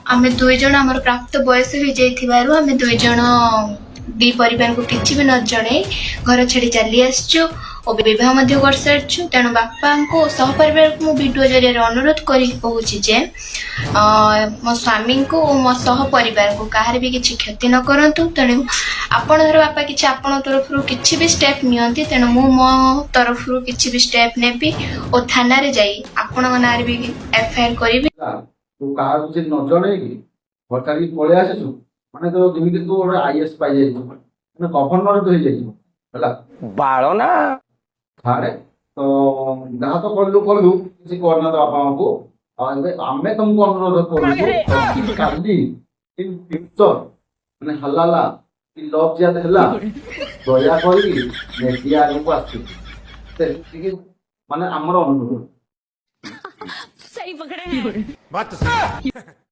आमे दुई जण हमर प्राप्त बयस हो जाइथिबारु आमे दुई जण दी परिवार को किछि भी न जणे घर छाड़ी चली आसछु और विवाह मध्य कर सारछु। तेणु बापा को सह परिवार को वीडियो जरिए अनुरोध करी कहूछि जे मो स्वामी को और मो सह परिवार को कहार भी किछि क्षति न करंतु। तेणु आपण धर बापा किछि आपण तरफ रु किछि भी स्टेप नियंती तेणु मु मो तरफ रु किछि भी स्टेप नेबी और थाना रे जाई आपण नार भी एफआईआर करबी। तू कहा तुझे न जणे कि हटाई पळे आसेछु माने तो जेमिति तू ओडा आईएएस पाई जाई माने गवर्नर तो हे जाई हला बाळो ना थारे तो जहाँ तो कलु किसी करना तो बापा को आमे तुमको अनुरोध करू काली इन फ्यूचर माने हलाला इ लव ज्यादा हला दया करी मीडिया को आसी ते माने हमर अनुरोध सही पकड़े हैं। बात तो सही